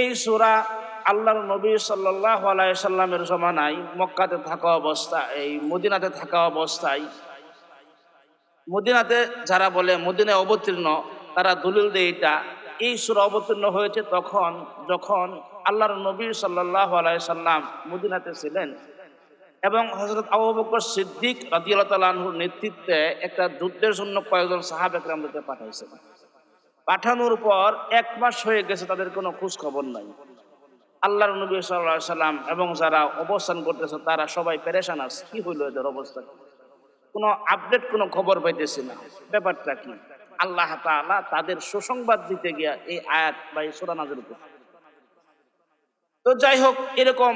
এই সূরা আল্লাহর নবী সাল্লাল্লাহু আলাইহি সাল্লামের জমানায় মক্কাতে থাকা অবস্থায়, এই মদিনাতে থাকা অবস্থায়, মদিনাতে যারা বলে মদিনায় অবতীর্ণ তারা দলিল দেয় এটা এই সূরা অবতীর্ণ হয়েছে তখন যখন আল্লাহর নবী সাল্লাল্লাহু আলাইহি সাল্লাম মদিনাতে ছিলেন এবং হযরত আবু বকর সিদ্দিক রাদিয়াল্লাহু তাআলা আনহুর নেতৃত্বে একটা যুদ্ধের জন্য কয়েকজন সাহাবা কেরামকে পাঠাইছেন। পাঠানোর পর 1 মাস হয়ে গেছে, তাদের কোনো খোঁজ খবর নাই। আল্লাহর নবী সাল্লাল্লাহু আলাইহি সাল্লাম এবং যারা অবস্থান করতেছে তারা সবাই পেরেশান আছে, কি হইল এদের অবস্থা, কোনো আপডেট কোনো খবর পাইতেছি না, ব্যাপারটা কি? আল্লাহ তাআলা তাদের সুসংবাদ দিতে গিয়া এই আয়াত বা এই সূরা নাযিল করেছেন। তো যাই হোক, এরকম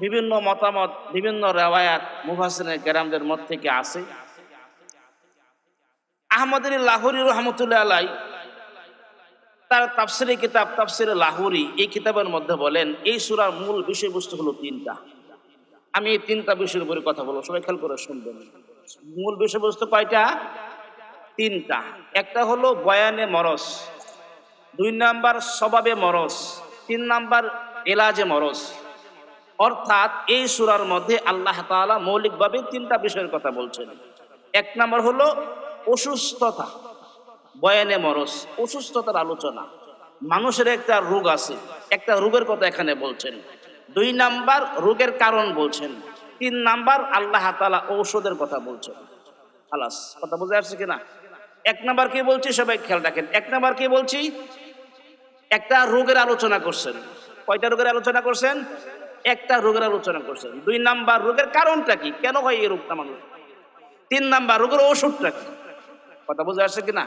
বিভিন্ন মতামত, বিভিন্ন রিওয়ায়াত মুফাসসিরিন কেরামদের মত থেকে আছে। আহমদ লাহোরী রাহমাতুল্লাহ আলাইহি তার তাফসিরে কিতাব তাফসিরে লাহোরী এই কিতাবের মধ্যে বলেন এই সূরার মূল বিষয়বস্তু হলো 3টা। আমি এই 3টা বিষয়ের উপরে কথা বলবো, সবাই খেয়াল করে শুনবেন। মূল বিষয়বস্তু কয়টা? 3টা। একটা হলো বয়ানে মরজ, 2 নাম্বার সবাবে মরজ, 3 নাম্বার এলাজে মরজ। অর্থাৎ এই সূরার মধ্যে আল্লাহ তাআলা মৌলিকভাবে 3টা বিষয়ের কথা বলছেন। 1 নাম্বার হলো অসুস্থতা, বয়ানে মরজ, অসুস্থতার আলোচনা। মানুষের একটা রোগ আছে, একটা রোগের কথা এখানে বলছেন। 2 নাম্বার রোগের কারণ বলছেন। 3 নাম্বার আল্লাহ তাআলা ঔষধের কথা বলছেন। খালাস, কথা বুঝে আসছে কিনা? 1 নাম্বার কি বলছি সবাই খেয়াল রাখেন। 1 নাম্বার কি বলছি? একটা রোগের আলোচনা করছেন। কয়টা রোগের আলোচনা করছেন? একটা রোগের আলোচনা করছেন। 2 নাম্বার রোগের কারণটা কি, কেন হয় এই রোগটা মানুষ। 3 নাম্বার রোগের ওষুধটা কি। কথা বুঝে আসছে কিনা?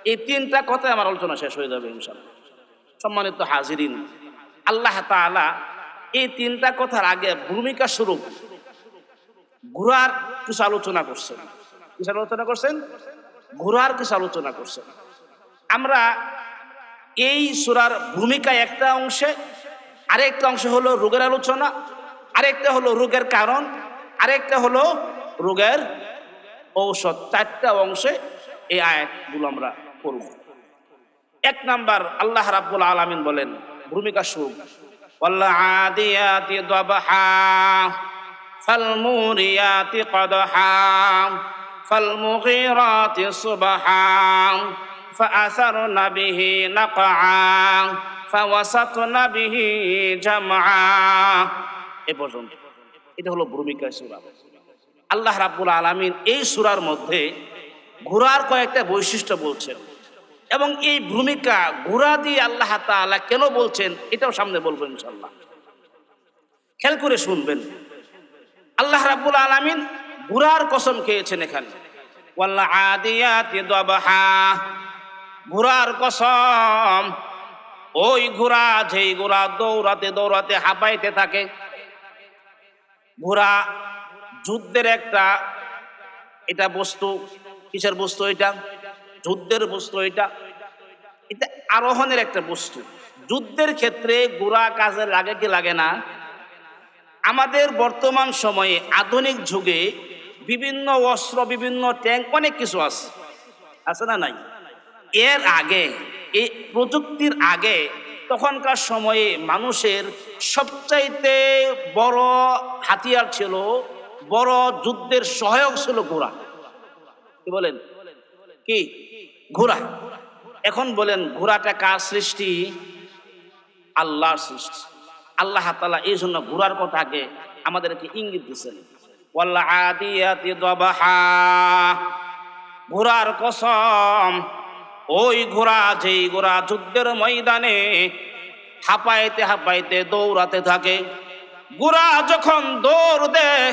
এই 3টা কথায় আমার আলোচনা শেষ হয়ে যাবে ইনশাআল্লাহ। সম্মানিত হাজিরিন, আল্লাহ তাআলা এই 3টা কথার আগে ভূমিকা স্বরূপ ঘোড়ার কিছু আলোচনা করছেন। কিছু আলোচনা করছেন? ঘোড়ার কিছু আলোচনা করছেন। আমরা এই সূরার ভূমিকা একটা অংশে, আরেকটা অংশ হলো রোগের আলোচনা, আরেকটা হলো রোগের কারণ, আরেকটা হলো রোগের ঔষধ। 4টা অংশে এই আয়াতগুলো আমরা পড়ব। 1 নাম্বার আল্লাহ রাব্বুল আলামিন বলেন ভূমিকা শুরু, ওয়াল আদিয়াতি দাবহা ফাল মুরিয়াতি কদহা ফাল মুগীরাতি সুবহা ফাআসারনা বিহি নাকআ ফাওয়াসাতনা বিহি জামআ। এ পর্যন্ত এটা হলো ভূমিকা সূরা। আল্লাহ রাব্বুল আলামিন এই সূরার মধ্যে ঘোড়ার কয়েকটা বৈশিষ্ট্য বলছেন এবং এই ভূমিকা ঘোড়া দিয়ে আল্লাহ তাআলা কেন বলছেন এটাও সামনে বলবো ইনশাআল্লাহ। খেয়াল করে শুনবেন। আল্লাহ রাব্বুল আলামিন ঘোড়ার কসম খেয়েছেন এখানে, ওয়াল আদিয়াতি দাবহা, ঘোড়ার কসম। ওই ঘোড়া, যেই ঘোড়া দৌড়াতে দৌড়াতে হাঁপাইতে থাকে। ঘোড়া যুদ্ধের একটা এটা বস্তু। কিসের বস্তু এটা? যুদ্ধের বস্তু। এটা আরোহণের একটা বস্তু। যুদ্ধের ক্ষেত্রে ঘোড়া কাজে লাগে কি লাগে না? আমাদের বর্তমান সময়ে আধুনিক যুগে বিভিন্ন অস্ত্র, বিভিন্ন ট্যাঙ্ক, অনেক কিছু আছে না নাই? এর আগে, এই প্রযুক্তির আগে, তখনকার সময়ে মানুষের সবচাইতে বড় হাতিয়ার ছিল, বড় যুদ্ধের সহায়ক ছিল ঘোড়া। কি বলেন? কি? ঘোড়া। এখন বলেন ঘোড়াটা কার সৃষ্টি? আল্লাহর সৃষ্টি। আল্লাহ তাআলা এই জন্য ঘোড়ার কথাকে আমাদেরকে ইঙ্গিত দিচ্ছেন, ওয়াল আদিয়াতি দাবহা, ঘোড়ার কসম। ওই ঘোড়া, যেই ঘোড়া যুদ্ধের ময়দানে হাঁপাইতে হাঁপাইতে দৌড়াতে থাকে। ঘোড়া যখন দৌড় দেয়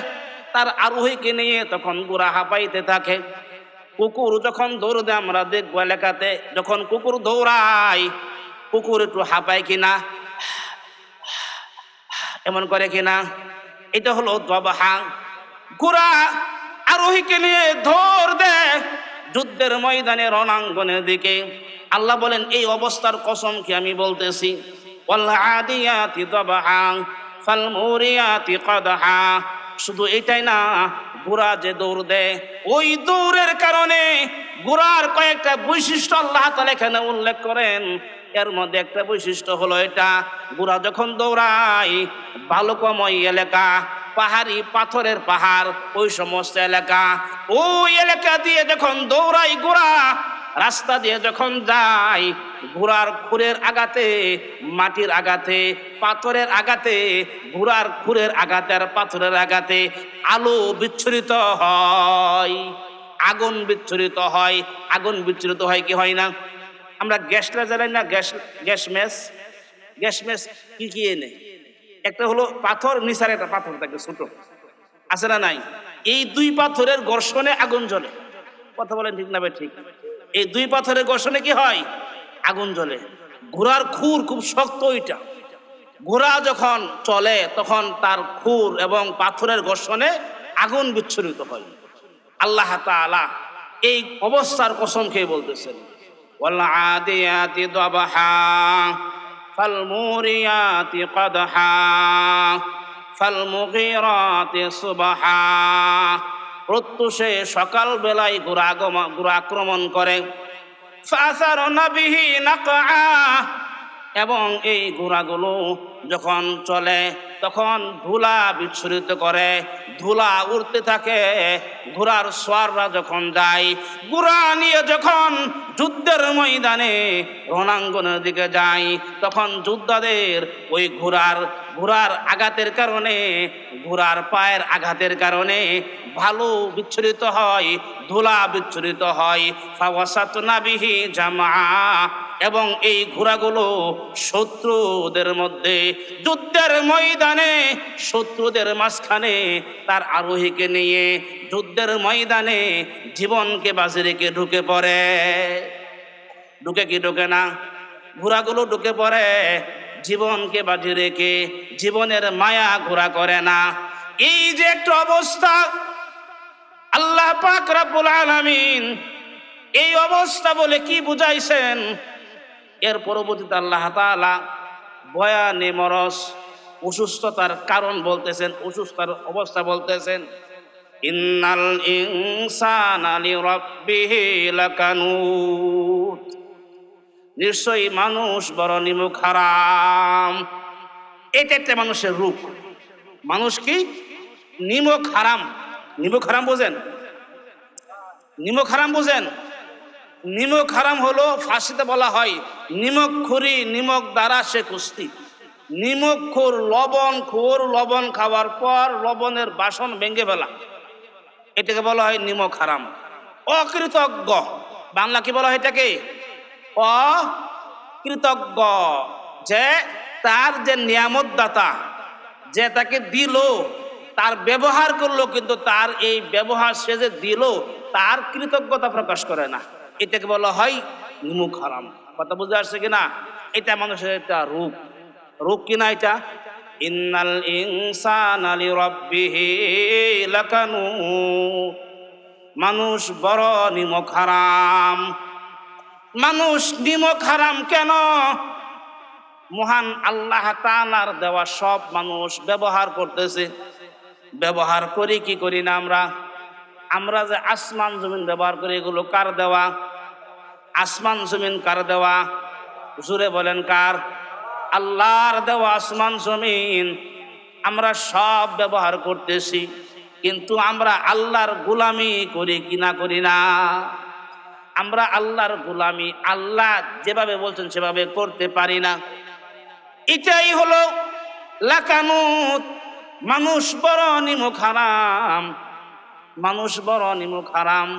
তার আরোহীকে নিয়ে, তখন ঘোড়া হাঁপাইতে থাকে। কুকুর যখন দৌড় দেয়, আমরা দেখবো এলাকাতে যখন কুকুর দৌড়ায়, কুকুর একটু হাঁপায় কিনা, এমন করে কিনা? এটা হলো দাবহা। ঘোড়া আরোহীকে নিয়ে দৌড় দেয় যুদ্ধের ময়দানে, রণাঙ্গনের দিকে। আল্লাহ বলেন এই অবস্থার কসম কি আমি বলতেছি, ওয়াল আদিয়াতি দাবহা ফাল মুরিয়াতি কদহা। শুধু এটাই না, ঘোড়া যে দৌড় দেয়, ওই দৌড়ের কারণে ঘোড়ার কয়েকটা বৈশিষ্ট্য আল্লাহ তাআলা এখানে উল্লেখ করেন। এর মধ্যে একটা বৈশিষ্ট্য হলো এটা, ঘোড়া যখন দৌড়ায় বালুকাময় এলাকা, পাহাড়ি পাথরের পাহাড়, ওই সমস্ত এলাকা, ওই এলাকা দিয়ে যখন দৌড়ায় ঘোড়া, রাস্তা দিয়ে যখন যায়, ঘোড়ার খুরের আঘাতে, মাটির আঘাতে, পাথরের আঘাতে, ঘোড়ার খুরের আঘাতে আর পাথরের আঘাতে আলো বিচ্ছুরিত হয়, আগুন বিচ্ছুরিত হয়। আগুন বিচ্ছুরিত হয় কি হয় না? আমরা গ্যাসটা জ্বালাই না, গ্যাস মেস কি কি এনে, একটা হলো পাথর, নিচার একটা পাথর থাকে ছোট, আছে না নাই? এই দুই পাথরের ঘর্ষণে আগুন জ্বলে। কথা বলেন ঠিক না ভাই? ঠিক। এই দুই পাথরের ঘর্ষণে কি হয়? আগুন জ্বলে। ঘোড়ার খুর খুব শক্ত, ওইটা ঘোড়া যখন চলে তখন তার খুর এবং পাথরের ঘর্ষণে আগুন বিচ্ছুরিত হয়। আল্লাহ তাআলা এই অবস্থার কসম খেয়ে বলতেছেন, ওয়াল আদিয়াতি দাবহা ফাল মুরিয়াতি কদহা ফাল মুগীরাতি সুবহা। প্রত্যুষে সকাল বেলায় ঘোড়া আক্রমণ করে, ফাসারনা বিহি নাকআ, এবং এই ঘোড়াগুলো যখন চলে তখন ধুলা বিচ্ছুরিত করে, ধুলা উড়তে থাকে। ঘোড়ার সোয়াররা যখন যায়, ঘোড়া নিয়ে যখন যুদ্ধের ময়দানে রণাঙ্গনের দিকে যায়, তখন যোদ্ধাদের ওই ঘোড়ার আঘাতের কারণে, ঘোড়ার পায়ের আঘাতের কারণে ভালো বিচ্ছুরিত হয়, ধুলা বিচ্ছুরিত হয়। ফাওয়াসাতনা বিহি জামা, এবং এই ঘোড়াগুলো শত্রুদের মধ্যে, যুদ্ধের ময়দানে শত্রুদের মাঝখানে তার আরোহীকে নিয়ে যুদ্ধের ময়দানে জীবনকে বাজি রেখে ঢুকে পড়ে। ঢুকে কি ঢুকে না? ঘোড়াগুলো ঢুকে পড়ে জীবনকে বাজি রেখে, জীবনের মায়া ঘোড়া করে না। এই যে একটা অবস্থা, আল্লাহ পাক রব্বুল আলামিন এই অবস্থা বলে কি বুঝাইছেন? এর পরবর্তীতে আল্লাহ তাআলা বয়ানে মরজ, অসুস্থতার কারণ বলতেছেন, অসুস্থতার অবস্থা বলতেছেন, ইন্নাল ইনসানা লিরাব্বিহি লাকানুত, নিশ্চয়ই মানুষ বড় নিমুখ হারাম। এটা একটা মানুষের রূপ। মানুষ কি? নিমুখ হারাম। নিমুখ হারাম বোঝেন? নিমুখ হারাম বোঝেন? নিমক হারাম হলো, ফাঁসিতে বলা হয় নিমক খুরি, নিমক দ্বারা সে কুস্তি। নিমক খোর, লবণ খাওয়ার পর লবণের বাসন ভেঙে ফেলা, এটাকে বলা হয় নিমক হারাম। অকৃতজ্ঞ, বাংলা কি বলা হয় এটাকে? অকৃতজ্ঞ, যে তার যে নিয়ামত দাতা, যে তাকে দিল, তার ব্যবহার করলো, কিন্তু তার এই ব্যবহার সে যে দিল তার কৃতজ্ঞতা প্রকাশ করে না, এটাকে বলা হয় নিমুখ হারাম। কথা বুঝে আসছে কিনা? এটা মানুষের একটা রূপ কিনা এটা? ইন্নাল ইনসানা লিরাব্বিহি লাকানুত, মানুষ বড় নিমুখ হারাম। মানুষ নিমুখ হারাম কেন? মহান আল্লাহ তাআলার দেওয়া সব মানুষ ব্যবহার করতেছে। ব্যবহার করি কি করি না? আমরা যে আসমান জমিন ব্যবহার করি, এগুলো কার দেওয়া? আসমান জমিন কার দেওয়া? জুড়ে বলেন কার? আল্লাহর দেওয়া আসমান জমিন। আমরা সব ব্যবহার করতেছি, কিন্তু আমরা আল্লাহর গোলামি করি কিনা করি না? আমরা আল্লাহর গোলামি, আল্লাহ যেভাবে বলছেন সেভাবে করতে পারি না। এটাই হলো লাকানুত, মানুষ বড় নিমুখ হারাম। মানুষ বড় নিমুখ হারাম।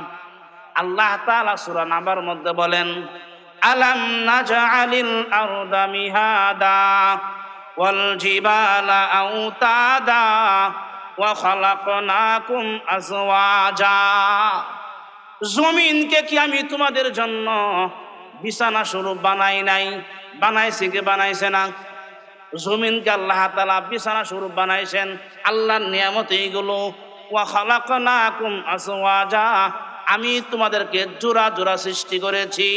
আল্লাহ তাআলা সূরা নাবার মধ্যে বলেন, আলাম নাজআলিল আরদা মিহাদা ওয়াল জিবালা আওতাদা ওয়া খালাকনাকুম আজওয়াজা। জমিনকে কি আমি তোমাদের জন্য বিছানা স্বরূপ বানাই নাই? বানাইছি কি বানাইছে না? জমিনকে আল্লাহ তাআলা বিছানা স্বরূপ বানাইছেন। আল্লাহর নিয়ামত এইগুলো। ওয়া খালাকনাকুম আজওয়াজা, আমি তোমাদেরকে জোড়া জোড়া সৃষ্টি করেছি।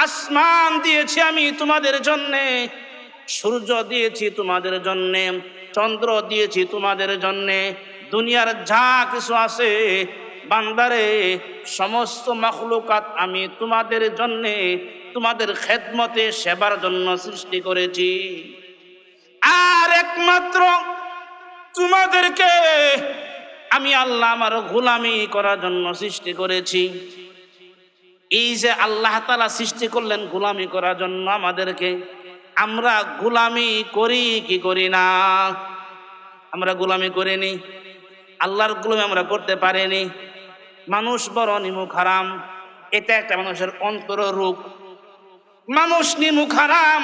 আসমান দিয়েছি আমি তোমাদের জন্যে, সূর্য দিয়েছি তোমাদের জন্যে, চন্দ্র দিয়েছি তোমাদের জন্যে, দুনিয়ার যা কিছু আছে বান্দারে, সমস্ত মাখলুকাত আমি তোমাদের জন্যে তোমাদের খেদমতে সেবার জন্য সৃষ্টি করেছি, আর একমাত্র তোমাদেরকে আমি আল্লাহ আমার গোলামি করার জন্য সৃষ্টি করেছি। এই যে আল্লাহ তাআলা সৃষ্টি করলেন গোলামি করার জন্য আমাদেরকে, আমরা গোলামি করি কি করি না? আমরা গোলামি করিনি, আল্লাহর গোলামি আমরা করতে পারিনি। মানুষ বড় নিমুখ হারাম, এটা একটা মানুষের অন্তর রোগ। মানুষ নিমুখ হারাম,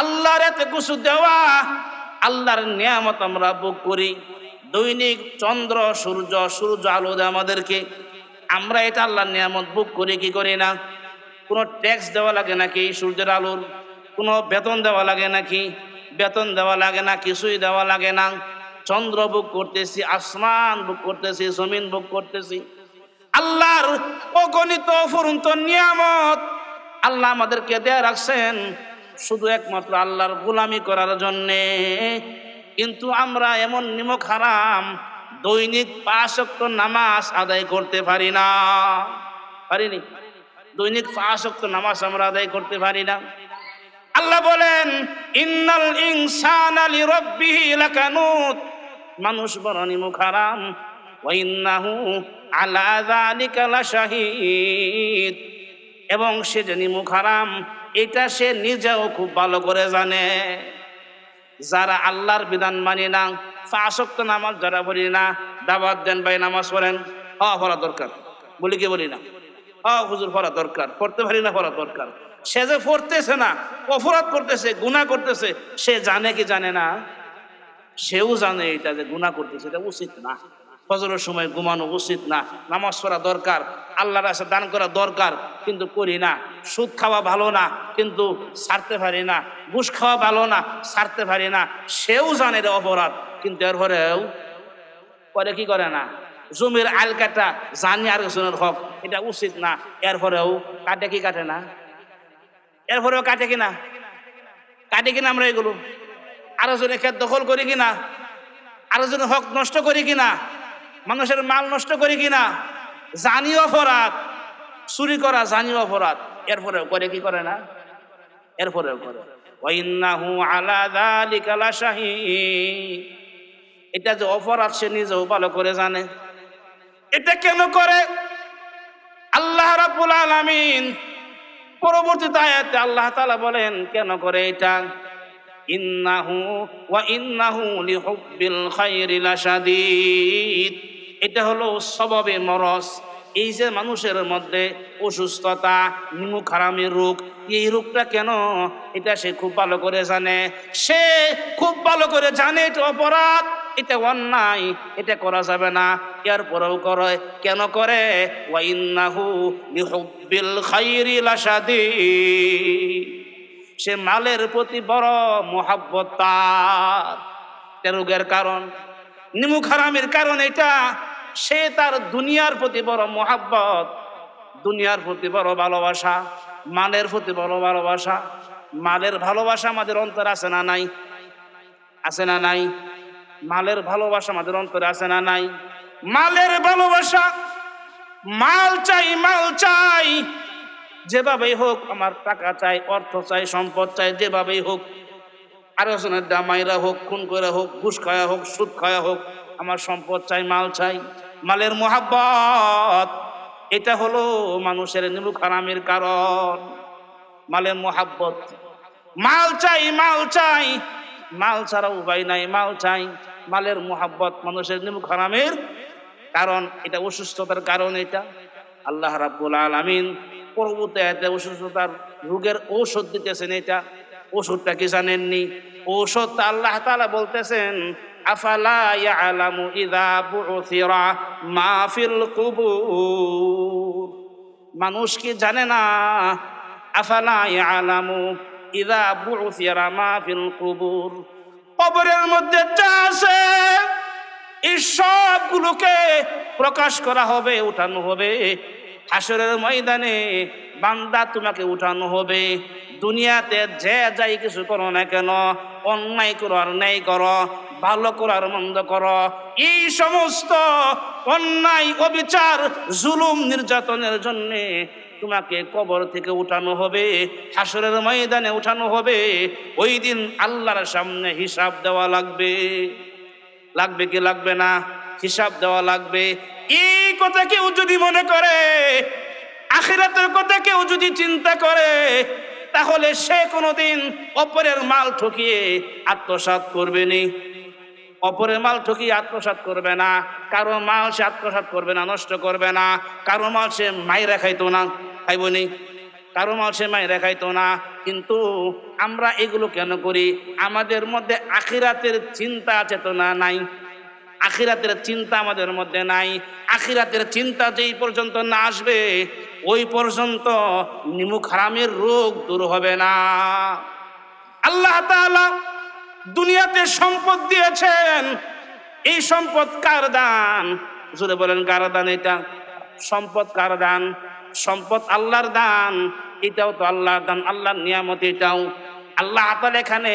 আল্লাহর এত কিছু দেওয়া, আল্লাহর নিয়ামত আমরা ভোগ করি। দৈনিক চন্দ্র সূর্য আলো দেয় আমাদেরকে, আমরা এটা আল্লাহর নিয়ামত ভোগ করি কি করি না? কোনো ট্যাক্স দেওয়া লাগে নাকি সূর্যের আলোর? কোনো বেতন দেওয়া লাগে নাকি? বেতন দেওয়া লাগে না, কিছুই দেওয়া লাগে না। চন্দ্র ভোগ করতেছি, আসমান ভোগ করতেছি, জমিন ভোগ করতেছি। আল্লাহর অগণিত অফুরন্ত নিয়ামত আল্লাহ আমাদেরকে দেয়া রাখছেন শুধু একমাত্র আল্লাহর গোলামি করার জন্যে। কিন্তু আমরা এমন নিমক হারাম, দৈনিক 5 ওয়াক্ত নামাজ আদায় করতে পারি না। পারিনি? দৈনিক 5 ওয়াক্ত নামাজ আমরা আদায় করতে পারি না। আল্লাহ বলেন ইন্নাল ইনসানা লিরাব্বিহি লাকানুত, মানুষ বড় নিমক হারাম। ওয়া ইন্নাহু আলা যালিকা লাশাহীদ, এবং সে যে নিমক হারাম এটা সে নিজেও খুব ভালো করে জানে। যারা আল্লাহর বিধান মানি না, 5 ওয়াক্ত নামাজ যারা পড়ি না, দাওয়াত দেন ভাই নামাজ পড়েন, পড়া দরকার, বলি কি বলি না? হুজুর পড়া দরকার, পড়তে পারি না, পড়া দরকার। সে যে পড়তেছে না, অপরাধ করতেছে, গুনাহ করতেছে, সে জানে কি জানে না? সেও জানে এটা যে গুনাহ করতেছে, এটা উচিত না। ফজরের সময় ঘুমানো উচিত না, নামাজ পড়া দরকার, আল্লাহর রাস্তায় দান করা দরকার, কিন্তু করি না। সুদ খাওয়া ভালো না, কিন্তু ছাড়তে পারি না। ঘুষ খাওয়া ভালো না, ছাড়তে পারি না। সেও জানে এটা অপরাধ, কিন্তু এরপরেও করে কি করে না? জমির আইল কাটা জানি আর জনের হক, এটা উচিত না, এরপরেও কাটে কি কাটে না? এরপরেও কাটে কিনা? কাটে কিনা? আমরা এগুলো আরো জনের ক্ষেত দখল করি কিনা? আরো জনের হক নষ্ট করি কিনা? মানুষের মাল নষ্ট করি কিনা? জানি অপরাধ, চুরি করা জানি অপরাধ, এরপরেও করে কি করে না? এরপরেও করে। ওয়া ইন্নাহু আলা যালিকা লাশাহীদ, এটা যে অপরাধ সে নিজেও ভালো করে জানে। এটা কেন করে? আল্লাহ রাব্বুল আলামিন পরবর্তী আয়াতে আল্লাহ তাআলা বলেন কেন করে এটা। ইন্নাহু লিহুব্বিল খায়রি লাশাদীদ, এটা হলো স্বভাবে মরজ। এই যে মানুষের মধ্যে অসুস্থতা, নিমুখ হারামের রোগ, এই রোগটা কেন, এটা সে খুব ভালো করে জানে। সে খুব ভালো করে জানে এটা অপরাধ, এটা অন্যায়, এটা করা যাবে না, এরপরেও করে। কেন করে? ওয়া ইন্নাহু লিহুব্বিল খায়রি লাশাদীদ, সে মালের প্রতি বড় মোহাব্বত তার। রোগের কারণ, নিমুখ হারামের কারণ এটা। সে তার দুনিয়ার প্রতি বড় মোহাব্বত, দুনিয়ার প্রতি বড় ভালোবাসা, মালের প্রতি বড় ভালোবাসা। মালের ভালোবাসা আমাদের অন্তরে আছে না নাই? আছে না নাই? মালের ভালোবাসা আমাদের অন্তরে আছে না নাই? মালের ভালোবাসা, মাল চাই, মাল চাই, যেভাবেই হোক আমার টাকা চাই, অর্থ চাই, সম্পদ চাই, যেভাবেই হোক, আরেকজনের ডামাইরা হোক, খুন করে হোক, ঘুষ খাওয়া হোক, সুদ খাওয়া হোক, আমার সম্পদ চাই, মাল চাই। মালের মোহাব্বত, এটা হলো মানুষের নিমুখ হারামের কারণ। মালের মোহাব্বত, মাল চাই, মাল চাই, মাল ছাড়া উপায় নাই, মাল চাই। মালের মোহাব্বত মানুষের নিমুখ হারামের কারণ, এটা অসুস্থতার কারণ। এটা আল্লাহ রাব্বুল আলামিন পরবর্তী আয়াতে অসুস্থতার রোগের ঔষধ দিতেছেন। এটা ওষুধটা কি জানেননি? ঔষধটা আল্লাহ তাআলা বলতেছেন আফালা ইয়ালামু ইযা বু'থিরা মা ফিল কুবুর, মানুষ কি জানে না? আফালা ইয়ালামু ইযা বু'থিরা মা ফিল কুবুর, কবরের মধ্যে যা আছে এই সবগুলোকে প্রকাশ করা হবে, উঠানো হবে। হাসরের ময়দানে বান্দা তোমাকে উঠানো হবে। দুনিয়াতে যে যাই কিছু করো না কেন, অন্যায় করো আর ন্যায় করো, ভালো করো আর মন্দ করো, এই সমস্ত অন্যায়, অবিচার, জুলুম, নির্যাতনের জন্যে তোমাকে কবর থেকে উঠানো হবে, হাসরের ময়দানে উঠানো হবে। ওই দিন আল্লাহর সামনে হিসাব দেওয়া লাগবে। লাগবে কি লাগবে না? হিসাব দেওয়া লাগবে। এই কথা কেউ যদি মনে করে, আখিরাতের কথা কেউ যদি চিন্তা করে, তাহলে সে কোনোদিন অপরের মাল ঠকিয়ে আত্মসাৎ করবে নি। অপরের মাল ঠকিয়ে আত্মসাৎ করবে না, কারো মাল সে আত্মসাৎ করবে না, নষ্ট করবে না। কারো মাল সে মাইরা খাইতো না, খাইবনি। কারো মাল সে মাইরা খাইতো না। কিন্তু আমরা এগুলো কেন করি? আমাদের মধ্যে আখিরাতের চিন্তা চেতনা নাই। আখিরাতের চিন্তা আমাদের মধ্যে নাই। আখিরাতের চিন্তা যেই পর্যন্ত না আসবে, ওই পর্যন্ত নিমুখ হারামের রোগ দূর হবে না। আল্লাহ তাআলা দুনিয়াতে সম্পদ দিয়েছেন। এই সম্পদ কার দান? জোরে বলেন, কার দান? এটা সম্পদ কার দান? সম্পদ আল্লাহর দান। এটাও তো আল্লাহর দান, আল্লাহর নিয়ামত। এটাও আল্লাহ তাআলা এখানে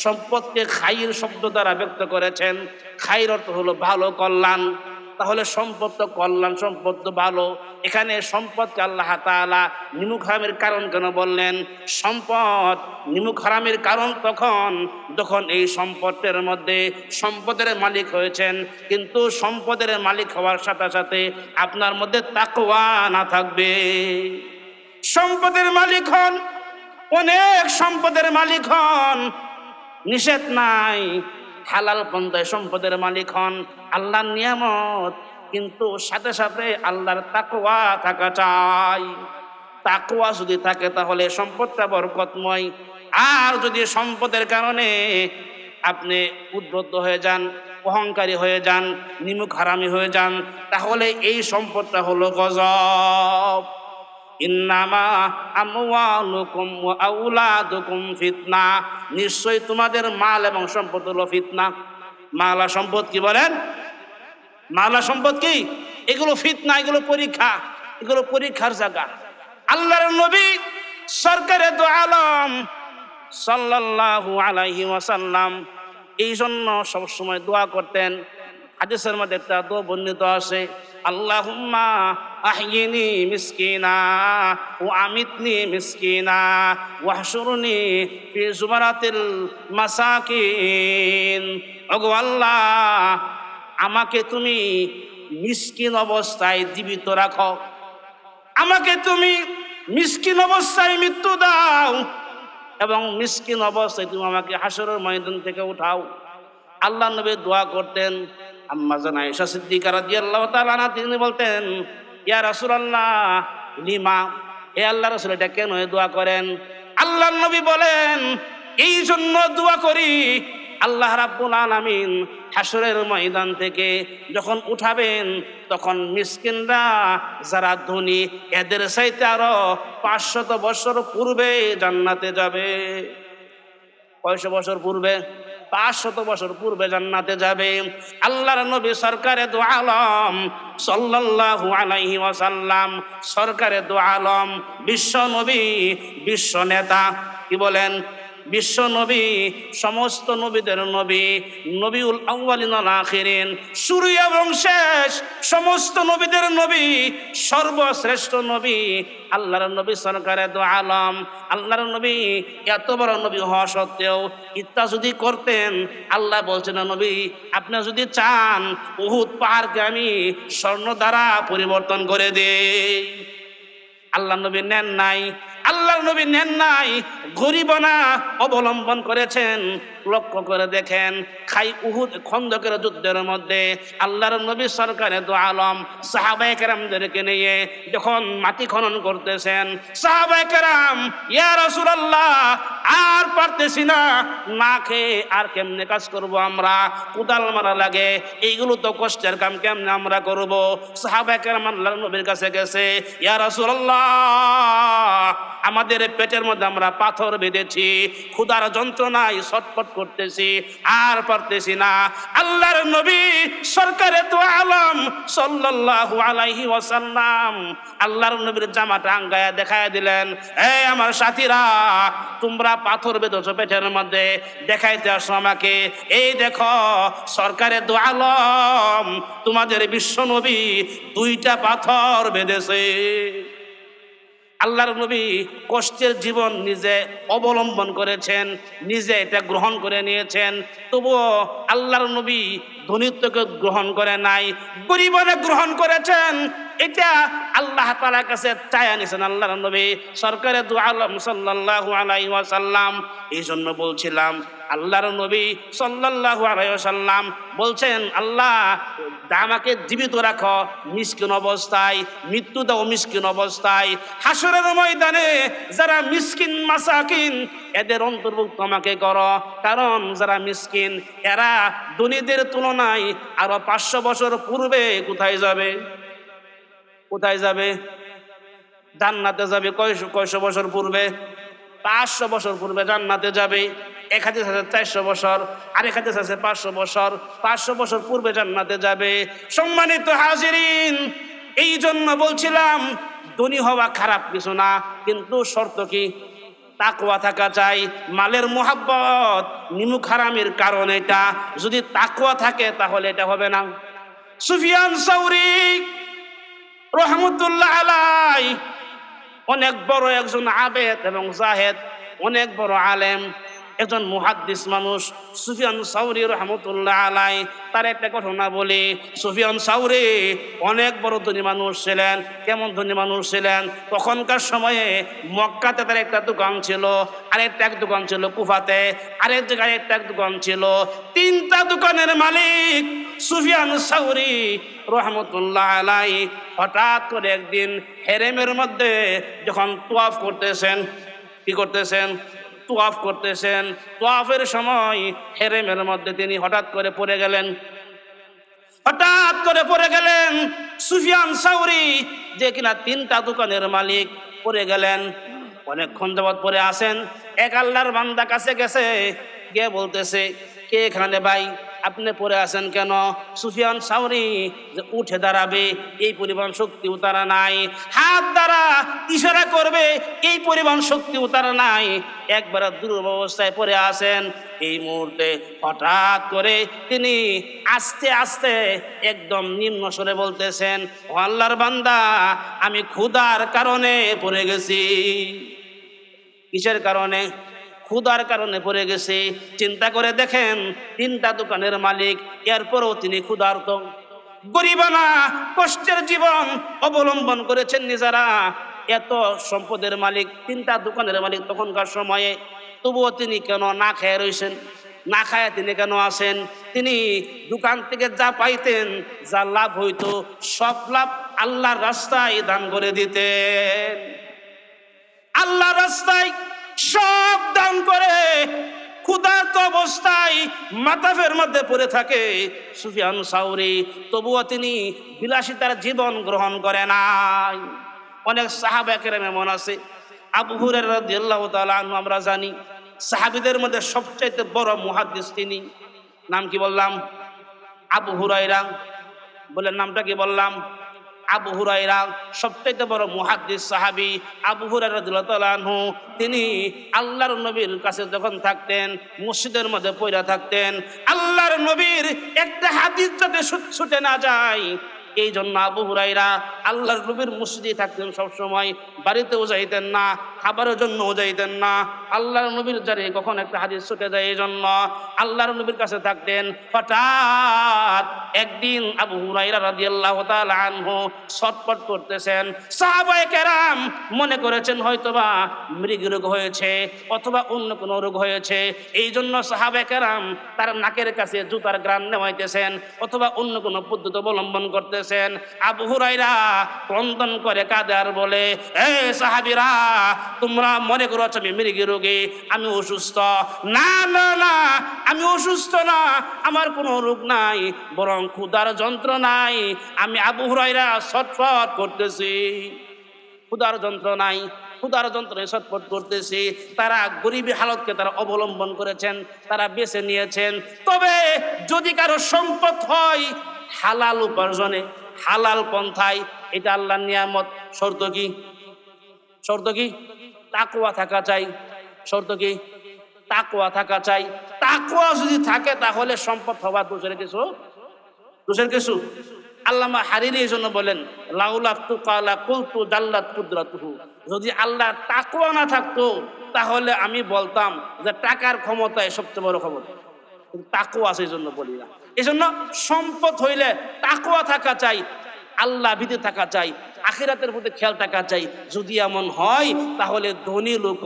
সম্পদকে খাইর শব্দ দ্বারা ব্যক্ত করেছেন। খাইর অর্থ হলো ভালো, কল্যাণ। তাহলে সম্পদ তো কল্যাণ, সম্পদ তো ভালো। এখানে সম্পদকে আল্লাহ তাআলা নিমুখ হারামের কারণ কেন বললেন? সম্পদ নিমুখ হারামের কারণ তখন যখন এই সম্পদের মধ্যে সম্পদের মালিক হয়েছেন, কিন্তু সম্পদের মালিক হওয়ার সাথে সাথে আপনার মধ্যে তাকওয়া না থাকবে। সম্পদের মালিক হন, অনেক সম্পদের মালিক হন, নিষেধ নাই, হালাল পন্থায় সম্পদের মালিক হন, আল্লাহর নিয়ামত, কিন্তু সাথে সাথে আল্লাহর তাকওয়া থাকা চাই। তাকওয়া যদি থাকে তাহলে সম্পদটা বরকতময়। আর যদি সম্পদের কারণে আপনি উদ্বুদ্ধ হয়ে যান, অহংকারী হয়ে যান, নিমুখ হারামি হয়ে যান, তাহলে এই সম্পদটা হলো গজব। ইন্নামা আমওয়ালুকুম ওয়া আওলাদুকুম ফিতনা, নিশ্চয়ই তোমাদের মাল এবং সম্পদ হলো ফিতনা। মাল আর সম্পদ কি বলেন? মাল আর সম্পদ কি? এগুলো ফিতনা, এগুলো পরীক্ষা, এগুলো পরীক্ষার জায়গা। আল্লাহর নবী সরকারে দু আলম সাল্লাল্লাহু আলাইহি ওয়াসাল্লাম এই জন্য সবসময় দোয়া করতেন। হাদিসের মধ্যে একটা দোয়া বর্ণিত আছে, আল্লাহুম্মা আহিনি মিসকিনা ওয়া আমিতনি মিসকিনা ওয়াহশুরনি ফি জুমারাতিল মাসাকিন। ওগো আল্লাহ, আমাকে তুমি মিসকিন অবস্থায় জীবিত রাখো, আমাকে তুমি মিসকিন অবস্থায় মৃত্যু দাও, এবং মিসকিন অবস্থায় তুমি আমাকে হাসরের ময়দান থেকে উঠাও। আল্লাহ নবী দোয়া করতেন। আম্মা জান আয়েশা সিদ্দিকা রাদিয়াল্লাহু তাআলা আনহা তিনি বলতেন, ইয়া রাসূলুল্লাহ লিমা, হে আল্লাহর রাসূল, এটা কেন দোয়া করেন? আল্লাহর নবী বলেন, এই জন্য দোয়া করি, আল্লাহ রাব্বুল আলামিন হাসরের ময়দান থেকে যখন উঠাবেন, তখন মিসকিনরা যারা ধনী, এদের চাইতে আরো 500 বছর পূর্বে জান্নাতে যাবে। কয়শো বছর পূর্বে? 500 বছর পূর্বে জান্নাতে যাবে। আল্লাহর নবী সরকারে দু আলম সাল্লাল্লাহু আলাইহি ওয়াসাল্লাম, সরকারে দু আলম, বিশ্ব নবী, বিশ্ব নেতা, কি বলেন? বিশ্ব নবী, সমস্ত নবীদের নবী, নবীউল আউয়ালিন ওয়াল আখিরিন, শুরু এবং শেষ সমস্ত নবীদের নবী, সর্বশ্রেষ্ঠ নবী আল্লাহর নবী সরকারে দু আলম। আল্লাহর নবী এত বড় নবী হওয়া সত্ত্বেও ইচ্ছা যদি করতেন, আল্লাহ বলছেন, নবী আপনি যদি চান উহুদ পাহাড়কে আমি স্বর্ণ দ্বারা পরিবর্তন করে দেই। আল্লাহ নবী নেন নাই, আল্লাহর নবী নেন নাই, গরিবনা অবলম্বন করেছেন। লক্ষ্য করে দেখেন, উহুদ খন্দকের যুদ্ধের মধ্যে আল্লাহর নবী সরকারে দু আলম সাহাবায়ে কেরামদেরকে নিয়ে যখন মাটি খনন করতেছেন, সাহাবায়ে কেরাম, ইয়া রাসূলুল্লাহ আর পারতেছি না, না খেয়ে আর কেমনে কাজ করব আমরা, কোদাল মারা লাগে, এইগুলো তো কষ্টের কাম, কেমনে আমরা করব? সাহাবায়ে কেরাম আল্লাহর নবীর কাছে গেছে, ইয়া রাসূলুল্লাহ আমাদের পেটের মধ্যে আমরা পাথর বেঁধেছি, ক্ষুধার যন্ত্রণায় ছটফট করতেছি, আর পারতেছি না। আল্লাহর নবী সরকারে দু আলম সাল্লাল্লাহু আলাইহি ওয়াসাল্লাম আল্লাহর নবীর জামাটা আঙ্গায়া দেখায় দিলেন, এই আমার সাথীরা, তোমরা পাথর বেঁধেছো পেটের মধ্যে, দেখাইতে আসো আমাকে। এই দেখো সরকারে দু আলম তোমাদের বিশ্ব নবী 2টা পাথর বেঁধেছে। আল্লাহর নবী কষ্টের জীবন নিজে অবলম্বন করেছেন, নিজে এটা গ্রহণ করে নিয়েছেন। তবুও আল্লাহর নবী ধনীত্বকে গ্রহণ করে নাই, গরিবনে গ্রহণ করেছেন। এটা আল্লাহ তাআলার কাছে চায়া নিয়েছেন আল্লাহর নবী সরকারে দু আলম সাল্লাল্লাহু আলাইহি ওয়াসাল্লাম। এই জন্য বলছিলাম আল্লাহর নবী সাল্লাল্লাহু আলাইহি ওয়াসাল্লাম বলছেন, আল্লাহ আমাকে জীবিত রাখো মিসকিন অবস্থায়, মৃত্যু দাও মিসকিন অবস্থায়। হাসরের ময়দানে যারা মিসকিন মাসাকিন এদের অন্তর্ভুক্ত আমাকে করো, কারণ যারা মিসকিন এরা ধনীদের তুলনায় আরো 500 বছর পূর্বে কোথায় যাবে? কোথায় যাবে? জান্নাতে যাবে। কয়শো বছর পূর্বে? 500 বছর পূর্বে জান্নাতে যাবে। এক হাদিস আছে 400 বছর, আরেক হাদিস আছে 500 বছর। 500 বছর পূর্বে জান্নাতে যাবে। সম্মানিত হাজিরিন, এই জন্য বলছিলাম ধনী হওয়া খারাপ কিছু না, কিন্তু শর্ত কি? তাকওয়া থাকা চাই। মালের মোহাব্বত নিমুখ হারামের কারণ এটা। যদি তাকওয়া থাকে তাহলে এটা হবে না। সুফিয়ান সাউরি রহমতুল্লাহ আলাই অনেক বড় একজন আবেদ এবং জাহেদ, অনেক বড় আলেম, একজন মুহাদ্দিস মানুষ। সুফিয়ান সাউরি রহমতুল্লাহ আলাই তার একটা ঘটনা বলি। সুফিয়ান সাউরি অনেক বড় ধনী মানুষ ছিলেন। কেমন ধনী মানুষ ছিলেন? তখনকার সময়ে মক্কাতে তার একটা দোকান ছিল, আরেকটা এক দোকান ছিল কুফাতে, আরেক জায়গায় একটা দোকান ছিল। 3টা দোকানের মালিক সুফিয়ান সাউরি রহমতুল্লাহ আলাই। হঠাৎ করে একদিন হেরেমের মধ্যে যখন তোয়াফ করতেছেন, কি করতেছেন? তোয়াফ করতেছেন। তোয়াফের সময় হেরেমের মধ্যে তিনি হঠাৎ করে পড়ে গেলেন। হঠাৎ করে পড়ে গেলেন সুফিয়ান সাউরি, যে কিনা 3টা দোকানের মালিক, পড়ে গেলেন। অনেকক্ষণ যাবৎ পড়ে আসেন। এক আল্লাহর বান্দা কাছে গেছে, গিয়ে বলতেছে, কে এখানে ভাই? আপনি পড়ে আছেন কেন? সুফিয়ান সাউরি যে উঠে দাঁড়াবে এই পরিমাণ শক্তি তারা নাই, হাত দ্বারা ইশারা করবে এই পরিমাণ শক্তি তারা নাই, একবার দুর্বল অবস্থায় পড়ে আছেন। এই মুহূর্তে হঠাৎ করে তিনি আস্তে আস্তে একদম নিম্ন স্বরে বলতেছেন, ও আল্লাহর বান্দা, আমি ক্ষুধার কারণে পড়ে গেছি। কিসের কারণে? ক্ষুধার কারণে পড়ে গেছে। চিন্তা করে দেখেন 3টা দোকানের মালিক, এরপরও তিনি ক্ষুধার্ত। গরিবানা কষ্টের জীবন অবলম্বন করেছেন নিজেরা। এত সম্পদের মালিক, 3টা দোকানের মালিক তখনকার সময়ে, তবুও তিনি কেন না খেয়ে রয়েছেন? না খায় তিনি কেন আছেন? তিনি দোকান থেকে যা পাইতেন, যা লাভ হইতো, সব লাভ আল্লাহর রাস্তায় দান করে দিতেন। আল্লাহর রাস্তায় সব দান করে ক্ষুধার্ত অবস্থায় মাতাফের মধ্যে পড়ে থাকে সুফিয়ান সাউরি, তবুও তিনি বিলাসিতার জীবন গ্রহণ করে নাই। অনেক সাহাবা কেরাম এমন আছে। আবু হুরায়রা রাদিয়াল্লাহু তাআলা আনহু আমরা জানি সাহাবীদের মধ্যে সবচাইতে বড় মুহাদ্দিস তিনি। নাম কি বললাম? আবু হুরায়রা। বলেন নামটা কি বললাম? আবু হুরায়রা সবচেয়ে বড় মুহাদ্দিস সাহাবী। আবু হুরায়রা রাদিয়াল্লাহু তাআলা আনহু তিনি আল্লাহর নবীর কাছে যখন থাকতেন, মসজিদের মধ্যে পড়ে থাকতেন, আল্লাহর নবীর একটা হাদিস যাতে ছুটে না যায়, এই জন্য আবু হুরায়রা আল্লাহর নবীর মসজিদে থাকতেন সব সময়, বাড়িতেও যাইতেন না, খাবারের জন্যও যাইতেন না। আল্লাহর নবীর যারে কখন একটা হাদিস ছুটে যায়, এই জন্য আল্লাহর নবীর কাছে থাকতেন। হঠাৎ একদিন আবু হুরায়রা রাদিয়াল্লাহু তাআলা আনহু ছটফট করতেছেন। সাহাবায়ে কেরাম মনে করেছেন হয়তোবা মৃগ রোগ হয়েছে অথবা অন্য কোনো রোগ হয়েছে, এই জন্য সাহাবায়ে কেরাম তার নাকের কাছে জুতার গ্রান নেওয়াইতেছেন অথবা অন্য কোনো পদ্ধতি অবলম্বন করতেছেন। আবু হুরায়রা ক্রন্দন করে কাঁদে আর বলে, এ সাহাবীরা, তোমরা মনে করছো আমি মৃগী রোগী, আমি অসুস্থ। না না না, আমি অসুস্থ না, আমার কোনো রোগ নাই, বরং ক্ষুধার যন্ত্রণায় আমি আবু হুরায়রা ছটফট করতেছি। ক্ষুধার যন্ত্রণায়, ক্ষুধার যন্ত্রণায় ছটফট করতেছি। তারা গরিবী হালতকে তারা অবলম্বন করেছেন, তারা বেছে নিয়েছেন। তবে যদি কারো সম্পদ হয় হালাল উপার্জনে, হালাল পন্থায়, এটা আল্লাহর নিয়ামত। শর্ত কি? শর্ত কি? তাকওয়া থাকা চাই। শর্ত কি? তাকওয়া থাকা চাই। তাকওয়া যদি থাকে তাহলে সম্পদ হওয়া দোষের কিছু, দোষের কিছু। আল্লামা হারিরি এই জন্য বলেন, লাউলা তুকা লা কুলতু দাল্লাত কুদরাতুহু, যদি আল্লাহ তাকওয়া না থাকতো তাহলে আমি বলতাম যে টাকার ক্ষমতায় সবচেয়ে বড় ক্ষমতা, কিন্তু তাকওয়া আছে এই জন্য বলি না। এই জন্য সম্পদ হইলে তাকওয়া থাকা চাই, আল্লাহ ভীতি থাকা চাই, আখিরাতের প্রতি খেয়াল থাকা চাই। যদি এমন হয় তাহলে ধনী লোক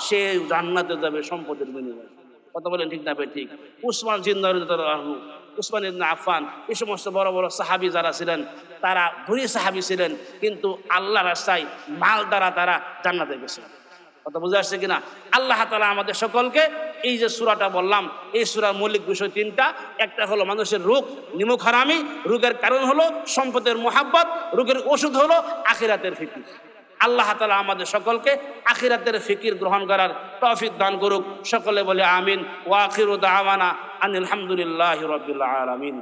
সে জান্নাতে যাবে সম্পদের বিনিময়ে। কথা বলেন ঠিক না ভাই? ঠিক। উসমান জিন্নাহু, উসমান ইবনে আফফান, এই সমস্ত বড় বড় সাহাবী যারা ছিলেন তারা ধনী সাহাবী ছিলেন, কিন্তু আল্লাহর রাস্তায় মাল দ্বারা তারা জান্নাতে গেছে। কথা বুঝে আসছে কিনা? আল্লাহ তাআলা আমাদের সকলকে এই যে সূরাটা বললাম, এই সূরার মৌলিক বিষয় তিনটা। একটা হলো মানুষের রোগ, নিমুখ হারামি, রোগের কারণ হলো সম্পদের মোহাব্বত, রোগের ওষুধ হলো আখিরাতের ফিকির। আল্লাহ তাআলা আমাদের সকলকে আখিরাতের ফিকির গ্রহণ করার তৌফিক দান করুক। সকলে বলে আমিন। ওয়া আখিরু দাওয়ানা আনিল হামদুলিল্লাহি রাব্বিল আলামিন।